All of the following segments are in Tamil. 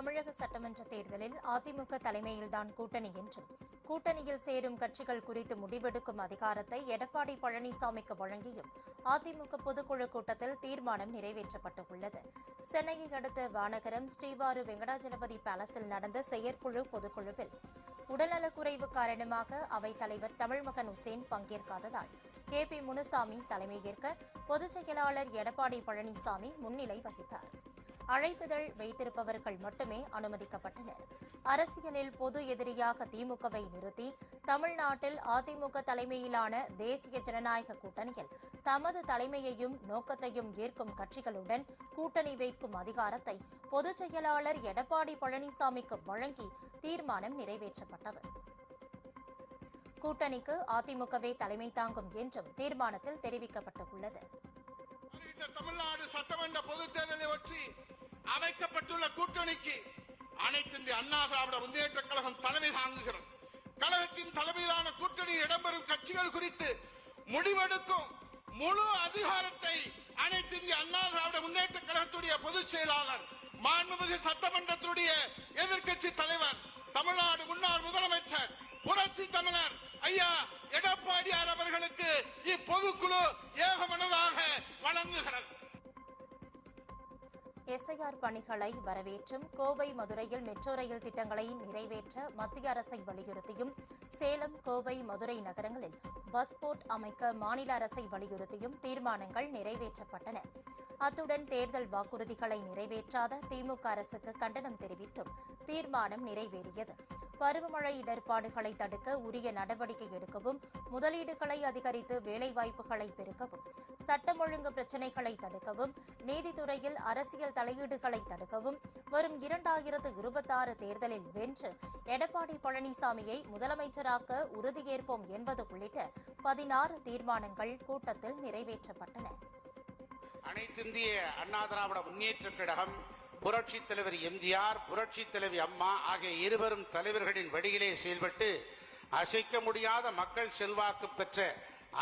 தமிழக சட்டமன்ற தேர்தலில் அதிமுக தலைமையில்தான் கூட்டணி என்றும் கூட்டணியில் சேரும் கட்சிகள் குறித்து முடிவெடுக்கும் அதிகாரத்தை எடப்பாடி பழனிசாமிக்கு வழங்கியும் அதிமுக பொதுக்குழு கூட்டத்தில் தீர்மானம் நிறைவேற்றப்பட்டுள்ளது. சென்னையை அடுத்த வானகரம் ஸ்ரீவாரு வெங்கடாஜலபதி பேலஸில் நடந்த செயற்குழு பொதுக்குழுவில் உடல்நலக்குறைவு காரணமாக அவைத் தலைவர் தமிழ்மகன் உசேன் பங்கேற்காததால் KP முனுசாமி தலைமையேற்க பொதுச் செயலாளர் எடப்பாடி பழனிசாமி முன்னிலை வகித்தார். அழைப்பிதழ் வைத்திருப்பவர்கள் மட்டுமே அனுமதிக்கப்பட்டனர். அரசியலில் பொது எதிரியாக திமுகவை நிறுத்தி தமிழ்நாட்டில் அதிமுக தலைமையிலான தேசிய ஜனநாயக கூட்டணியில் தமது தலைமையையும் நோக்கத்தையும் ஏற்கும் கட்சிகளுடன் கூட்டணி வைக்கும் அதிகாரத்தை பொதுச் செயலாளர் எடப்பாடி பழனிசாமிக்கு வழங்கி தீர்மானம் நிறைவேற்றப்பட்டது. கூட்டணிக்கு அதிமுகவே தலைமை தாங்கும் என்றும் தீர்மானத்தில் தெரிவிக்கப்பட்டுள்ளது. தமிழ்நாடு சட்டமன்ற பொதுத் தேர்தலை ஒட்டி அமைக்கப்பட்டுள்ள கூட்டணிக்கு அனைத்து இந்திய அண்ணா திராவிட முன்னேற்ற கழகம் தலைமை தாங்குகிறது. கழகத்தின் தலைமையிலான கூட்டணியில் இடம்பெறும் கட்சிகள் குறித்து முடிவெடுக்கும் முழு அதிகாரத்தை அனைத்து இந்திய அண்ணா திராவிட முன்னேற்ற கழகத்துடைய பொதுச் செயலாளர், மாண்புமிகு சட்டமன்றத்துடைய எதிர்க்கட்சி தலைவர், தமிழ்நாடு முன்னாள் முதலமைச்சர், புரட்சி தமிழர் ஐயா எடப்பாடியார் அவர்களுக்கு இப்பொதுக்குழு ஏகமனதாக வழங்குகிறது. SIR பணிகளை வரவேற்றும் கோவை மதுரையில் மெட்ரோ ரயில் திட்டங்களை நிறைவேற்ற மத்திய அரசை வலியுறுத்தியும் சேலம் கோவை மதுரை நகரங்களில் பஸ் போர்ட் அமைக்க மாநில அரசை வலியுறுத்தியும் தீர்மானங்கள் நிறைவேற்றப்பட்டன. அத்துடன் தேர்தல் வாக்குறுதிகளை நிறைவேற்றாத திமுக அரசுக்கு கண்டனம் தெரிவித்தும் தீர்மானம் நிறைவேறியது. பருவமழை இடர்பாடுகளை தடுக்க உரிய நடவடிக்கை எடுக்கவும், முதலீடுகளை அதிகரித்து வேலைவாய்ப்புகளை பெருக்கவும், சட்டம் ஒழுங்கு பிரச்சினைகளை தடுக்கவும், நீதித்துறையில் அரசியல் தலையீடுகளை தடுக்கவும் வரும் 2026 தேர்தலில் வென்று எடப்பாடி பழனிசாமியை முதலமைச்சராக்க உறுதியேற்போம் என்பது உள்ளிட்ட 16 தீர்மானங்கள் கூட்டத்தில் நிறைவேற்றப்பட்டன. அனைத்திந்திய அண்ணா திராவிட முன்னேற்ற கழகம், புரட்சி தலைவர் MGR, புரட்சி தலைவி அம்மா ஆகிய இருவரும் தலைவர்களின் வழியிலே செயல்பட்டு அசைக்க முடியாத மக்கள் செல்வாக்கு பெற்ற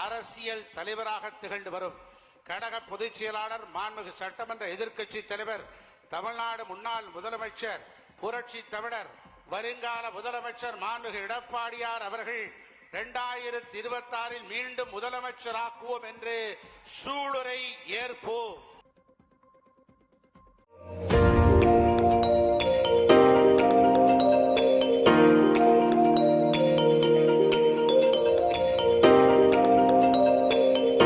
அரசியல் தலைவராக திகழ்ந்து வரும் கழக பொதுச் செயலாளர், மாண்புமிகு சட்டமன்ற எதிர்க்கட்சி தலைவர், தமிழ்நாடு முன்னாள் முதலமைச்சர், புரட்சி தமிழர், வருங்கால முதலமைச்சர் மாண்புமிகு எடப்பாடியார் அவர்கள் 2026 மீண்டும் முதலமைச்சராக்குவோம் என்று சூளுரை ஏற்போம்.